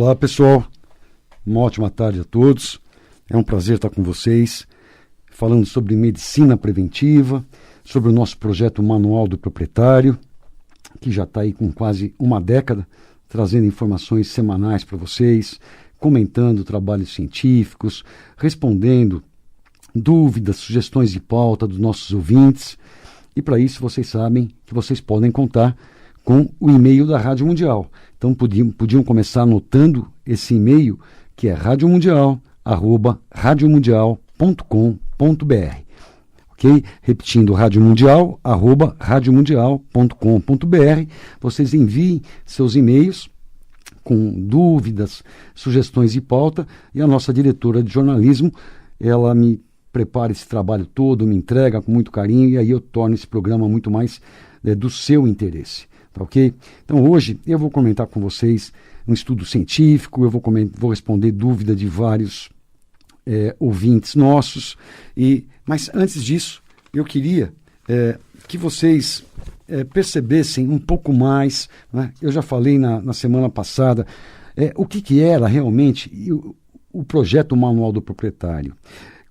Olá, pessoal. Uma ótima tarde a todos. É um prazer estar com vocês, falando sobre medicina preventiva, sobre o nosso projeto Manual do Proprietário, que já está aí com quase uma década, trazendo informações semanais para vocês, comentando trabalhos científicos, respondendo dúvidas, sugestões de pauta dos nossos ouvintes. E para isso vocês sabem que vocês podem contar com o e-mail da Rádio Mundial. Então podiam começar anotando esse e-mail, que é radiomundial@radiomundial.com.br. Ok? Repetindo, radiomundial@radiomundial.com.br. Vocês enviem seus e-mails com dúvidas, sugestões de pauta, e a nossa diretora de jornalismo, ela me prepara esse trabalho todo, me entrega com muito carinho, e aí eu torno esse programa muito mais do seu interesse. Tá, ok? Então hoje eu vou comentar com vocês um estudo científico, eu vou responder dúvida de vários ouvintes nossos, mas antes disso eu queria que vocês percebessem um pouco mais, né? Eu já falei na semana passada o que era realmente o projeto Manual do Proprietário,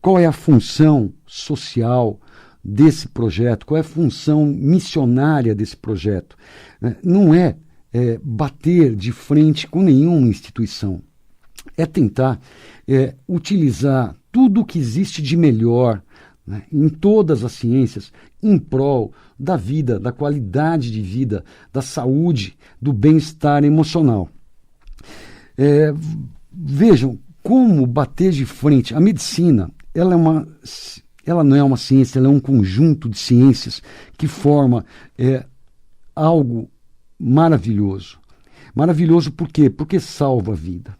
qual é a função social desse projeto, qual é a função missionária desse projeto. Não é bater de frente com nenhuma instituição, é tentar utilizar tudo o que existe de melhor, né, em todas as ciências, em prol da vida, da qualidade de vida, da saúde, do bem-estar emocional. Vejam como bater de frente. A medicina, ela não é uma ciência, ela é um conjunto de ciências que forma algo maravilhoso. Maravilhoso por quê? Porque salva a vida.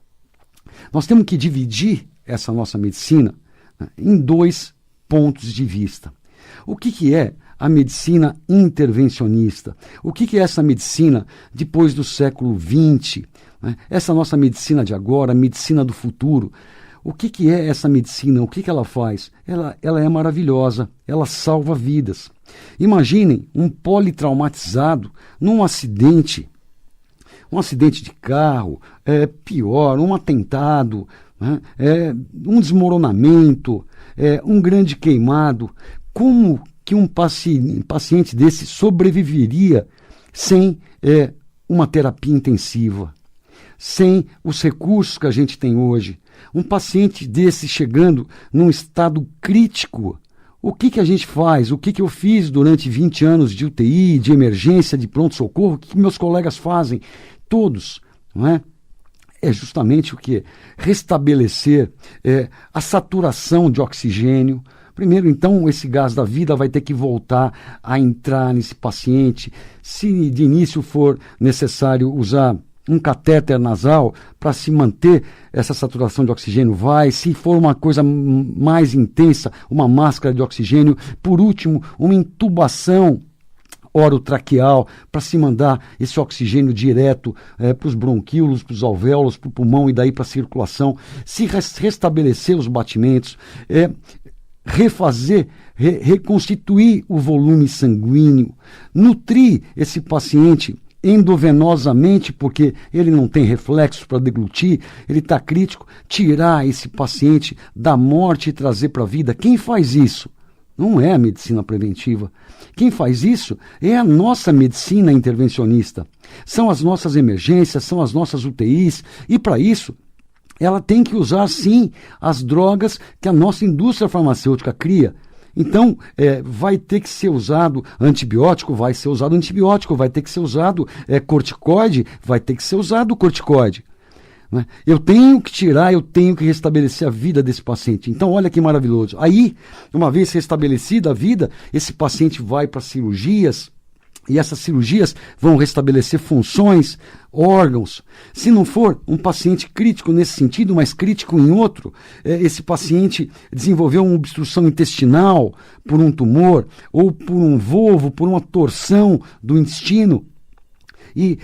Nós temos que dividir essa nossa medicina, né, em dois pontos de vista. O que é a medicina intervencionista? O que é essa medicina depois do século XX? Né? Essa nossa medicina de agora, a medicina do futuro. O que é essa medicina? O que ela faz? Ela é maravilhosa, ela salva vidas. Imaginem um politraumatizado num acidente, de carro, pior, um atentado, né? Um desmoronamento, um grande queimado. Como que um paciente desse sobreviveria sem uma terapia intensiva, sem os recursos que a gente tem hoje? Um paciente desse chegando num estado crítico, o que a gente faz? O que eu fiz durante 20 anos de UTI, de emergência, de pronto-socorro? O que meus colegas fazem? Todos, não é? É justamente o que? Restabelecer a saturação de oxigênio. Primeiro, então, esse gás da vida vai ter que voltar a entrar nesse paciente. Se de início for necessário usar um catéter nasal para se manter essa saturação de oxigênio, se for uma coisa mais intensa, uma máscara de oxigênio, por último, uma intubação orotraqueal para se mandar esse oxigênio direto para os bronquíolos, para os alvéolos, para o pulmão e daí para a circulação, se restabelecer os batimentos, reconstituir o volume sanguíneo, nutrir esse paciente endovenosamente, porque ele não tem reflexos para deglutir, ele está crítico, tirar esse paciente da morte e trazer para a vida. Quem faz isso? Não é a medicina preventiva. Quem faz isso é a nossa medicina intervencionista. São as nossas emergências, são as nossas UTIs, e para isso ela tem que usar, sim, as drogas que a nossa indústria farmacêutica cria. Então, vai ter que ser usado antibiótico, vai ser usado antibiótico, vai ter que ser usado corticoide, vai ter que ser usado corticoide. Né? Eu tenho que tirar, eu tenho que restabelecer a vida desse paciente. Então, olha que maravilhoso. Aí, uma vez restabelecida a vida, esse paciente vai para cirurgias, e essas cirurgias vão restabelecer funções, órgãos. Se não for um paciente crítico nesse sentido, mas crítico em outro, esse paciente desenvolveu uma obstrução intestinal por um tumor, ou por um volvo, por uma torção do intestino, e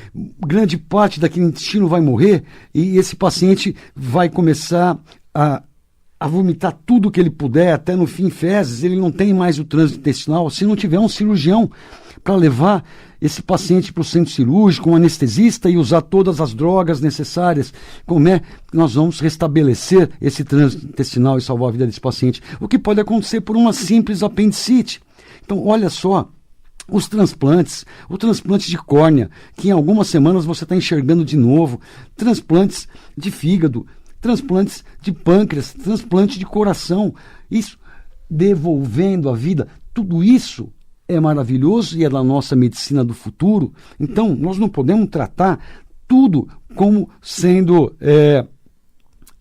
grande parte daquele intestino vai morrer, e esse paciente vai começar a vomitar tudo que ele puder, até no fim fezes, ele não tem mais o trânsito intestinal. Se não tiver um cirurgião para levar esse paciente para o centro cirúrgico, um anestesista, e usar todas as drogas necessárias. Como é que nós vamos restabelecer esse trânsito intestinal e salvar a vida desse paciente? O que pode acontecer por uma simples apendicite. Então, olha só, os transplantes, o transplante de córnea, que em algumas semanas você está enxergando de novo, transplantes de fígado, transplantes de pâncreas, transplante de coração, isso devolvendo a vida, tudo isso é maravilhoso e é da nossa medicina do futuro. Então, nós não podemos tratar tudo como sendo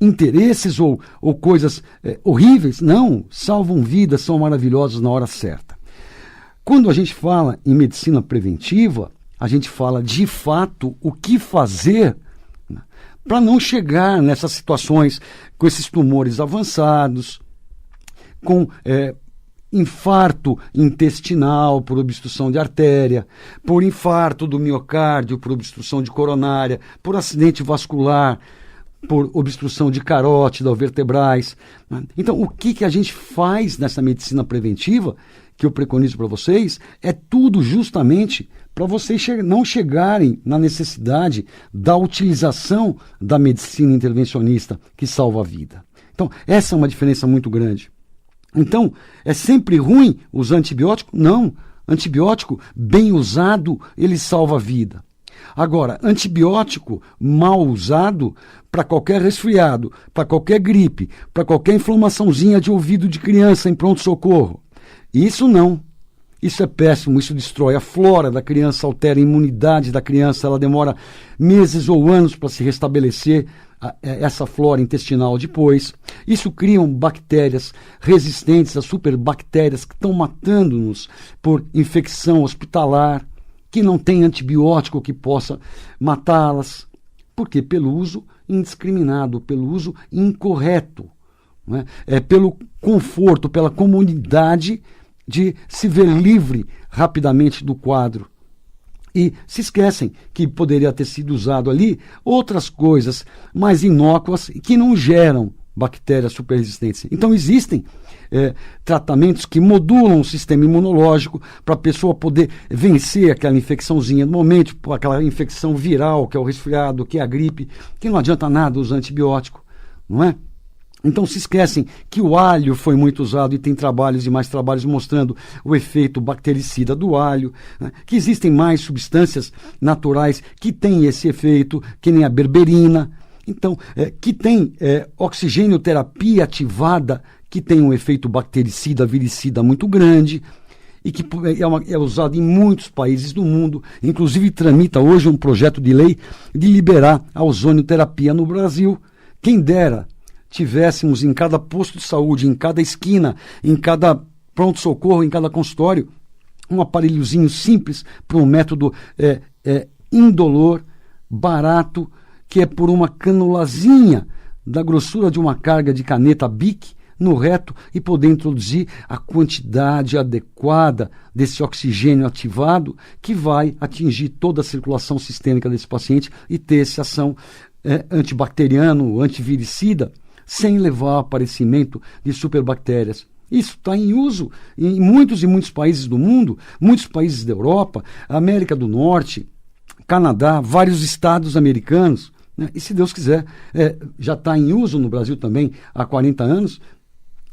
interesses ou coisas horríveis. Não, salvam vidas, são maravilhosos na hora certa. Quando a gente fala em medicina preventiva, a gente fala de fato o que fazer para não chegar nessas situações com esses tumores avançados, com infarto intestinal por obstrução de artéria, por infarto do miocárdio por obstrução de coronária, por acidente vascular, por obstrução de carótida ou vertebrais. Então, o que a gente faz nessa medicina preventiva, que eu preconizo para vocês, é tudo justamente para vocês não chegarem na necessidade da utilização da medicina intervencionista que salva a vida. Então, essa é uma diferença muito grande. Então, é sempre ruim usar antibiótico? Não. Antibiótico bem usado, ele salva a vida. Agora, antibiótico mal usado para qualquer resfriado, para qualquer gripe, para qualquer inflamaçãozinha de ouvido de criança em pronto-socorro, isso não. Isso é péssimo, isso destrói a flora da criança, altera a imunidade da criança, ela demora meses ou anos para se restabelecer essa flora intestinal depois. Isso cria bactérias resistentes a superbactérias que estão matando-nos por infecção hospitalar, que não tem antibiótico que possa matá-las. Por quê? Pelo uso indiscriminado, pelo uso incorreto, não é? Pelo conforto, pela comodidade de se ver livre rapidamente do quadro. E se esquecem que poderia ter sido usado ali outras coisas mais inócuas que não geram bactérias superresistentes. Então existem tratamentos que modulam o sistema imunológico para a pessoa poder vencer aquela infecçãozinha no momento, aquela infecção viral, que é o resfriado, que é a gripe, que não adianta nada usar antibiótico, não é? Então se esquecem que o alho foi muito usado e tem trabalhos e mais trabalhos mostrando o efeito bactericida do alho, né? Que existem mais substâncias naturais que têm esse efeito, que nem a berberina, então, que tem oxigênio-terapia ativada, que tem um efeito bactericida, viricida muito grande, e que é usado em muitos países do mundo. Inclusive tramita hoje um projeto de lei de liberar a ozonioterapia no Brasil. Quem dera tivéssemos em cada posto de saúde, em cada esquina, em cada pronto-socorro, em cada consultório, um aparelhozinho simples para um método indolor, barato, que é por uma canulazinha da grossura de uma carga de caneta Bic no reto e poder introduzir a quantidade adequada desse oxigênio ativado que vai atingir toda a circulação sistêmica desse paciente e ter essa ação antibacteriano, antiviricida, sem levar ao aparecimento de superbactérias. Isso está em uso em muitos e muitos países do mundo, muitos países da Europa, América do Norte, Canadá, vários estados americanos, né? E se Deus quiser, já está em uso no Brasil também há 40 anos,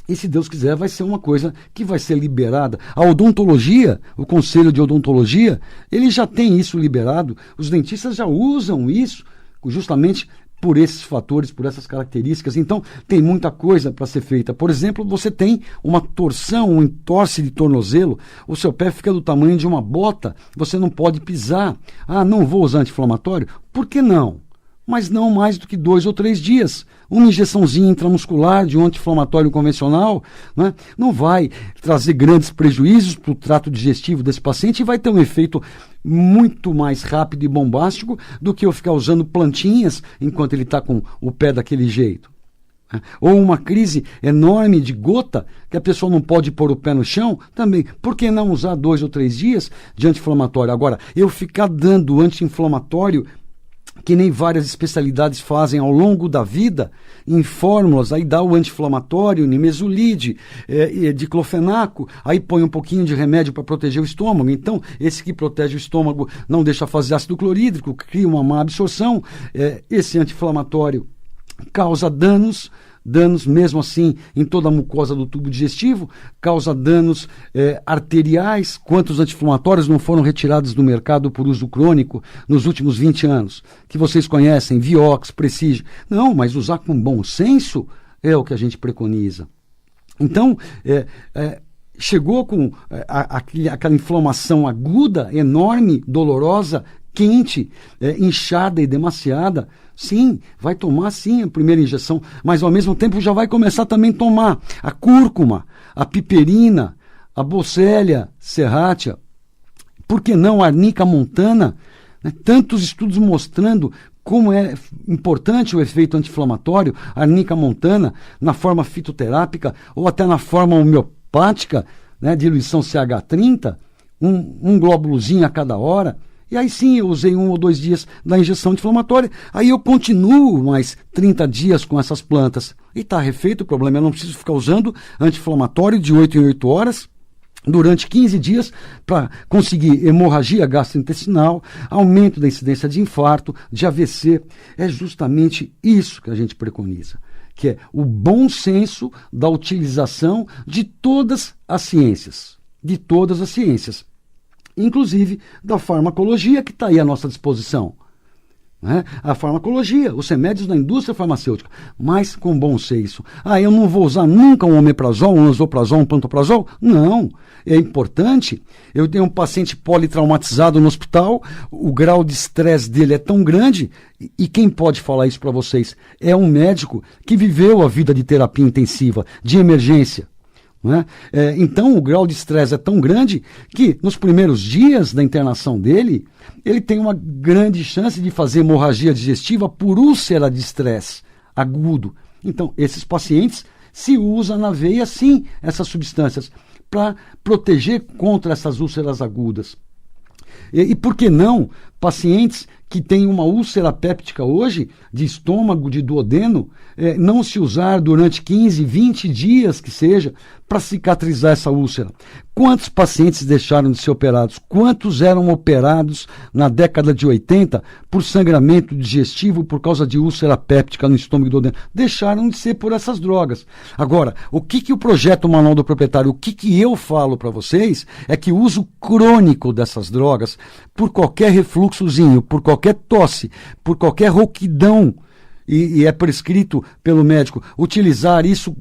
e se Deus quiser vai ser uma coisa que vai ser liberada. A odontologia, o Conselho de Odontologia, ele já tem isso liberado, os dentistas já usam isso justamente por esses fatores, por essas características. Então, tem muita coisa para ser feita. Por exemplo, você tem uma torção, um entorse de tornozelo, o seu pé fica do tamanho de uma bota, você não pode pisar. Ah, não vou usar anti-inflamatório? Por que não? Mas não mais do que 2 ou 3 dias. Uma injeçãozinha intramuscular de um anti-inflamatório convencional, né, não vai trazer grandes prejuízos para o trato digestivo desse paciente e vai ter um efeito muito mais rápido e bombástico do que eu ficar usando plantinhas enquanto ele está com o pé daquele jeito. Ou uma crise enorme de gota, que a pessoa não pode pôr o pé no chão, também. Por que não usar 2 ou 3 dias de anti-inflamatório? Agora, eu ficar dando anti-inflamatório que nem várias especialidades fazem ao longo da vida, em fórmulas, aí dá o anti-inflamatório, nimesulide, diclofenaco, aí põe um pouquinho de remédio para proteger o estômago. Então, esse que protege o estômago não deixa fazer ácido clorídrico, cria uma má absorção. Esse anti-inflamatório causa danos mesmo assim em toda a mucosa do tubo digestivo, causa danos arteriais. Quantos anti-inflamatórios não foram retirados do mercado por uso crônico nos últimos 20 anos? Que vocês conhecem, Vioxx, Prestige. Não, mas usar com bom senso é o que a gente preconiza. Então, chegou com aquela inflamação aguda, enorme, dolorosa, quente, inchada e demasiada. Sim, vai tomar sim a primeira injeção, mas ao mesmo tempo já vai começar também a tomar a cúrcuma, a piperina, a Boswellia serratia, por que não a arnica montana? Tantos estudos mostrando como é importante o efeito anti-inflamatório, a arnica montana, na forma fitoterápica ou até na forma homeopática, diluição CH30, um glóbulozinho a cada hora. E aí sim, eu usei 1 ou 2 dias da injeção anti-inflamatória, aí eu continuo mais 30 dias com essas plantas. E está refeito, o problema é que eu não preciso ficar usando anti-inflamatório de 8 em 8 horas, durante 15 dias, para conseguir hemorragia gastrointestinal, aumento da incidência de infarto, de AVC. É justamente isso que a gente preconiza, que é o bom senso da utilização de todas as ciências, inclusive da farmacologia que está aí à nossa disposição. A farmacologia, os remédios da indústria farmacêutica, mas com bom senso. Eu não vou usar nunca um omeprazol, um anzoprazol, um pantoprazol? Não, é importante. Eu tenho um paciente politraumatizado no hospital, o grau de estresse dele é tão grande, e quem pode falar isso para vocês? É um médico que viveu a vida de terapia intensiva, de emergência. Então o grau de estresse é tão grande que nos primeiros dias da internação dele, ele tem uma grande chance de fazer hemorragia digestiva por úlcera de estresse agudo. Então esses pacientes se usam na veia sim essas substâncias para proteger contra essas úlceras agudas. E por que não pacientes que têm uma úlcera péptica hoje, de estômago, de duodeno, não se usar durante 15, 20 dias que seja, para cicatrizar essa úlcera? Quantos pacientes deixaram de ser operados? Quantos eram operados na década de 80 por sangramento digestivo por causa de úlcera péptica no estômago e duodeno? Deixaram de ser por essas drogas. Agora, o que o projeto Manual do Proprietário, o que eu falo para vocês, é que o uso crônico dessas drogas, por qualquer refluxozinho, por qualquer tosse, por qualquer rouquidão, e é prescrito pelo médico utilizar isso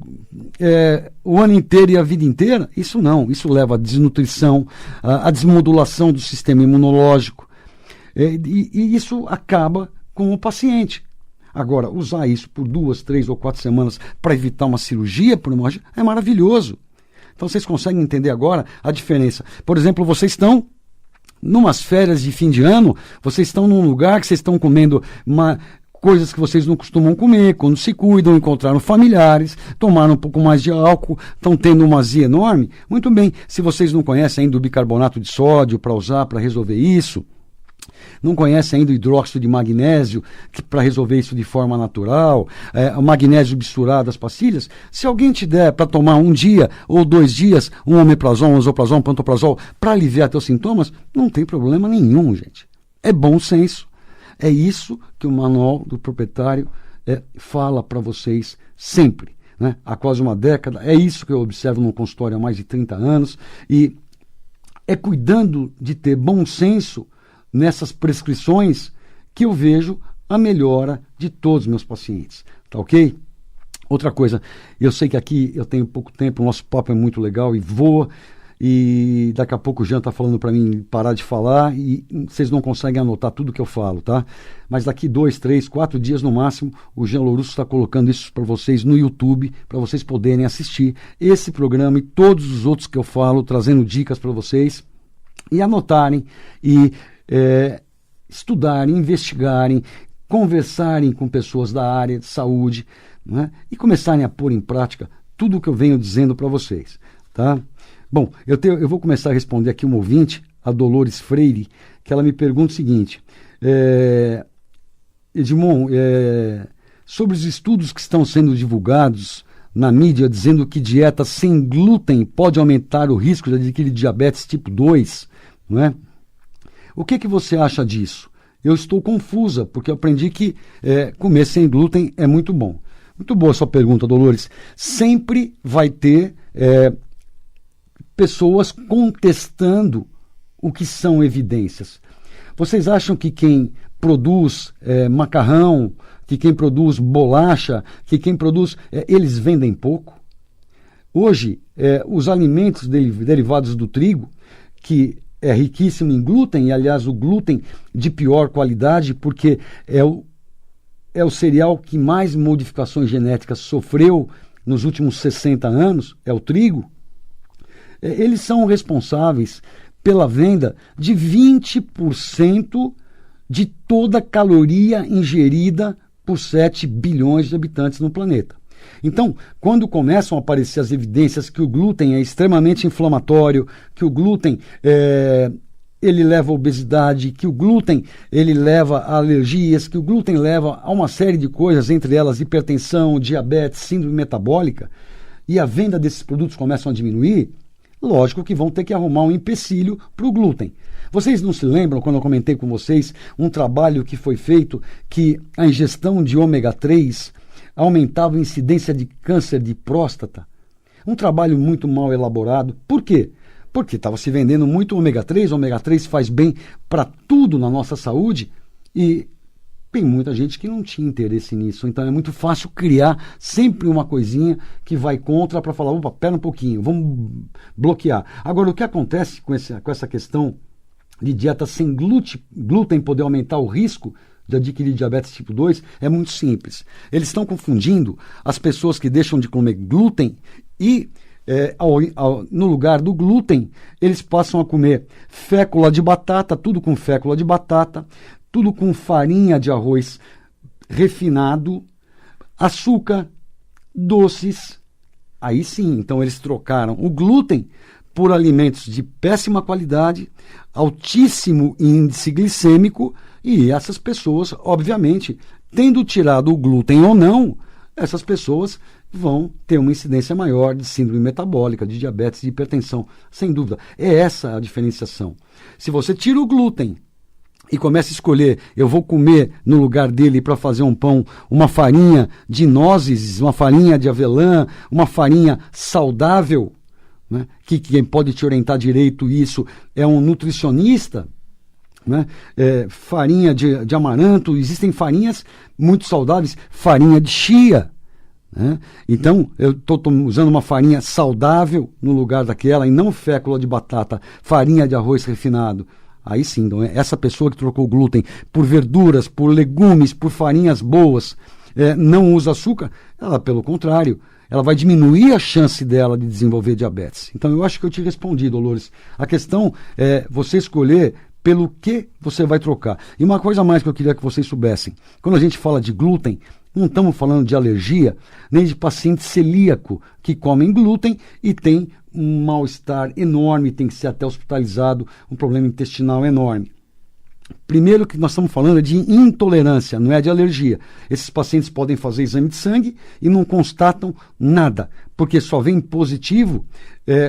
o ano inteiro e a vida inteira, isso não, isso leva à desnutrição, à desmodulação do sistema imunológico, e isso acaba com o paciente. Agora, usar isso por 2, 3 ou 4 semanas para evitar uma cirurgia por hemorragia é maravilhoso. Então vocês conseguem entender agora a diferença. Por exemplo, vocês estão numas férias de fim de ano, vocês estão num lugar que vocês estão comendo coisas que vocês não costumam comer, quando se cuidam, encontraram familiares, tomaram um pouco mais de álcool, estão tendo uma azia enorme. Muito bem, se vocês não conhecem ainda o bicarbonato de sódio para usar, para resolver isso, não conhecem ainda o hidróxido de magnésio para resolver isso de forma natural, o magnésio bisurado das pastilhas, se alguém te der para tomar 1 dia ou 2 dias um omeprazol, um anzoprazol, um pantoprazol para aliviar teus sintomas, não tem problema nenhum, gente. É bom senso. É isso que o Manual do Proprietário fala para vocês sempre. Há quase uma década, é isso que eu observo no consultório há mais de 30 anos, e é cuidando de ter bom senso nessas prescrições que eu vejo a melhora de todos os meus pacientes, tá ok? Outra coisa, eu sei que aqui eu tenho pouco tempo, o nosso papo é muito legal e voa, e daqui a pouco o Jean está falando para mim parar de falar e vocês não conseguem anotar tudo que eu falo, tá? Mas daqui 2, 3, 4 dias no máximo, o Jean Lourusso está colocando isso para vocês no YouTube, para vocês poderem assistir esse programa e todos os outros que eu falo, trazendo dicas para vocês e anotarem e estudarem, investigarem, conversarem com pessoas da área de saúde, e começarem a pôr em prática tudo o que eu venho dizendo para vocês, tá? Bom, eu vou começar a responder aqui uma ouvinte, a Dolores Freire, que ela me pergunta o seguinte: Edmond, sobre os estudos que estão sendo divulgados na mídia dizendo que dieta sem glúten pode aumentar o risco de adquirir diabetes tipo 2, não é? O que você acha disso? Eu estou confusa, porque eu aprendi que comer sem glúten é muito bom. Muito boa a sua pergunta, Dolores. Sempre vai ter pessoas contestando o que são evidências. Vocês acham que quem produz macarrão, que quem produz bolacha, que quem produz... eles vendem pouco? Hoje, os alimentos derivados do trigo, que é riquíssimo em glúten, e aliás o glúten de pior qualidade, porque é o cereal que mais modificações genéticas sofreu nos últimos 60 anos, é o trigo, eles são responsáveis pela venda de 20% de toda a caloria ingerida por 7 bilhões de habitantes no planeta. Então, quando começam a aparecer as evidências que o glúten é extremamente inflamatório, que o glúten ele leva a obesidade, que o glúten ele leva a alergias, que o glúten leva a uma série de coisas, entre elas hipertensão, diabetes, síndrome metabólica, e a venda desses produtos começam a diminuir, lógico que vão ter que arrumar um empecilho para o glúten. Vocês não se lembram, quando eu comentei com vocês, um trabalho que foi feito que a ingestão de ômega 3 aumentava a incidência de câncer de próstata? Um trabalho muito mal elaborado. Por quê? Porque estava se vendendo muito ômega 3, o ômega 3 faz bem para tudo na nossa saúde e tem muita gente que não tinha interesse nisso. Então é muito fácil criar sempre uma coisinha que vai contra para falar, opa, pera um pouquinho, vamos bloquear. Agora, o que acontece com essa questão de dieta sem glúten poder aumentar o risco de adquirir diabetes tipo 2 é muito simples. Eles estão confundindo as pessoas que deixam de comer glúten e no lugar do glúten eles passam a comer fécula de batata, tudo com fécula de batata, tudo com farinha de arroz refinado, açúcar, doces. Aí sim, então eles trocaram o glúten por alimentos de péssima qualidade, altíssimo índice glicêmico, e essas pessoas, obviamente, tendo tirado o glúten ou não, essas pessoas vão ter uma incidência maior de síndrome metabólica, de diabetes, de hipertensão, sem dúvida. É essa a diferenciação. Se você tira o glúten e começa a escolher, eu vou comer no lugar dele para fazer um pão, uma farinha de nozes, uma farinha de avelã, uma farinha saudável, né? Que quem pode te orientar direito isso é um nutricionista, né? Farinha de amaranto, existem farinhas muito saudáveis, farinha de chia, né? Então eu estou usando uma farinha saudável no lugar daquela e não fécula de batata, farinha de arroz refinado. Aí sim, então, essa pessoa que trocou o glúten por verduras, por legumes, por farinhas boas, não usa açúcar, ela, pelo contrário, ela vai diminuir a chance dela de desenvolver diabetes. Então, eu acho que eu te respondi, Dolores. A questão é você escolher pelo que você vai trocar. E uma coisa a mais que eu queria que vocês soubessem. Quando a gente fala de glúten, não estamos falando de alergia, nem de paciente celíaco que comem glúten e tem um mal-estar enorme, tem que ser até hospitalizado, um problema intestinal enorme. Primeiro que nós estamos falando é de intolerância, não é de alergia. Esses pacientes podem fazer exame de sangue e não constatam nada, porque só vem positivo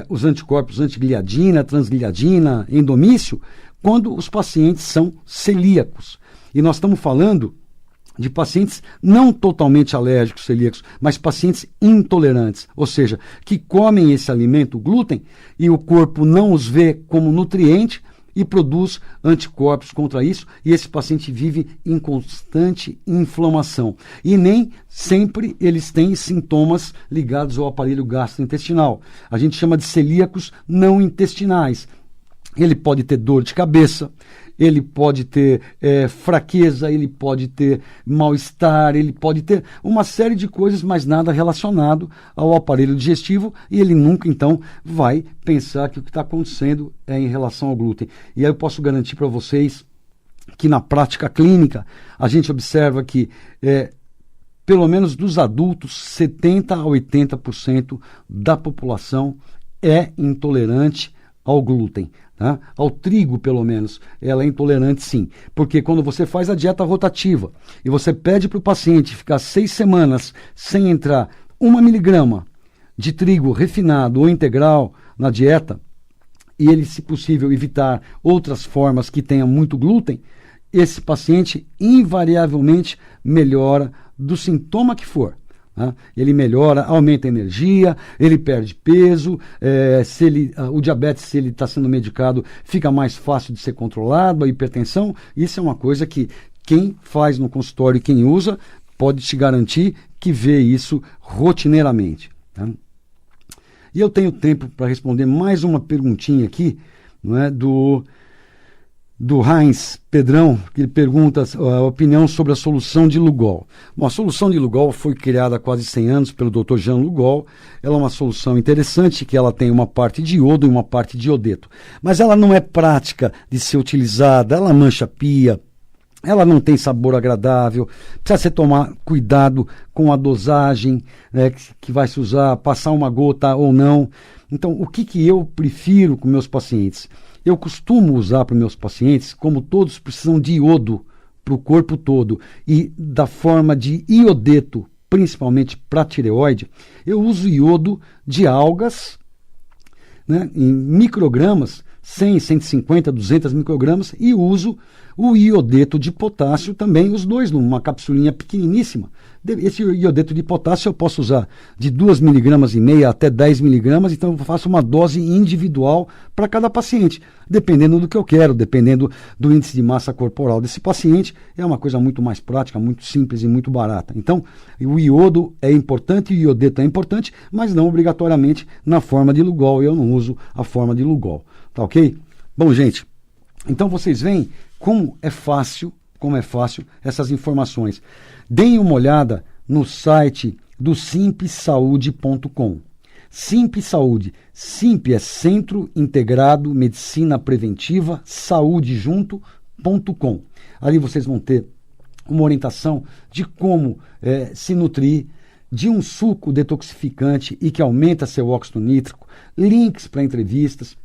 os anticorpos antigliadina, transgliadina, endomício, quando os pacientes são celíacos. E nós estamos falando de pacientes não totalmente alérgicos, celíacos, mas pacientes intolerantes, ou seja, que comem esse alimento, o glúten, e o corpo não os vê como nutriente e produz anticorpos contra isso, e esse paciente vive em constante inflamação. E nem sempre eles têm sintomas ligados ao aparelho gastrointestinal. A gente chama de celíacos não intestinais. Ele pode ter dor de cabeça, ele pode ter fraqueza, ele pode ter mal-estar, ele pode ter uma série de coisas, mas nada relacionado ao aparelho digestivo, e ele nunca, então, vai pensar que o que está acontecendo é em relação ao glúten. E aí eu posso garantir para vocês que na prática clínica a gente observa que, pelo menos dos adultos, 70% a 80% da população é intolerante ao glúten, tá? Ao trigo, pelo menos, ela é intolerante sim, porque quando você faz a dieta rotativa e você pede para o paciente ficar 6 semanas sem entrar 1 miligrama de trigo refinado ou integral na dieta, e ele, se possível, evitar outras formas que tenham muito glúten, esse paciente invariavelmente melhora do sintoma que for. Ele melhora, aumenta a energia, ele perde peso, o diabetes, se ele está sendo medicado, fica mais fácil de ser controlado, a hipertensão. Isso é uma coisa que quem faz no consultório e quem usa pode te garantir que vê isso rotineiramente. Tá? E eu tenho tempo para responder mais uma perguntinha aqui, não é, do Heinz Pedrão, que ele pergunta a opinião sobre a solução de Lugol. Bom, a solução de Lugol foi criada há quase 100 anos pelo Dr. Jean Lugol. Ela é uma solução interessante, que ela tem uma parte de iodo e uma parte de iodeto. Mas ela não é prática de ser utilizada, ela mancha a pia, ela não tem sabor agradável, precisa se tomar cuidado com a dosagem, né, que vai se usar, passar uma gota ou não. Então, o que eu prefiro com meus pacientes? Eu costumo usar para meus pacientes, como todos precisam de iodo para o corpo todo e da forma de iodeto, principalmente para tireoide, eu uso iodo de algas, né, em microgramas, 100, 150, 200 microgramas, e uso o iodeto de potássio também, os dois numa capsulinha pequeniníssima. Esse iodeto de potássio eu posso usar de 2,5 miligramas até 10 miligramas, então eu faço uma dose individual para cada paciente, dependendo do que eu quero, dependendo do índice de massa corporal desse paciente. É uma coisa muito mais prática, muito simples e muito barata. Então, o iodo é importante, o iodeto é importante, mas não obrigatoriamente na forma de Lugol. Eu não uso a forma de Lugol, tá ok? Bom, gente, então vocês veem como é fácil essas informações. Deem uma olhada no site do simpsaude.com. Simp Saúde. Simp é Centro Integrado Medicina Preventiva Saúde junto.com. Ali vocês vão ter uma orientação de como se nutrir, de um suco detoxificante e que aumenta seu óxido nítrico, links para entrevistas.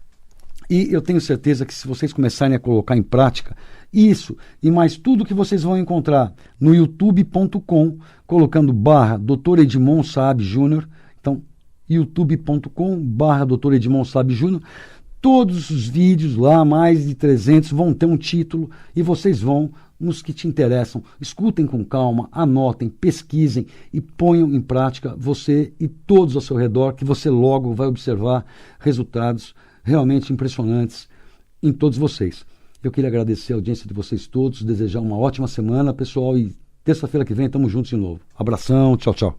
E eu tenho certeza que se vocês começarem a colocar em prática isso e mais tudo que vocês vão encontrar no youtube.com, colocando /Dr. Edmond Saab Júnior, então youtube.com/Dr. Edmond Saab Júnior, todos os vídeos lá, mais de 300, vão ter um título e vocês vão nos que te interessam. Escutem com calma, anotem, pesquisem e ponham em prática, você e todos ao seu redor, que você logo vai observar resultados realmente impressionantes em todos vocês. Eu queria agradecer a audiência de vocês todos, desejar uma ótima semana, pessoal, e terça-feira que vem estamos juntos de novo. Abração, tchau, tchau.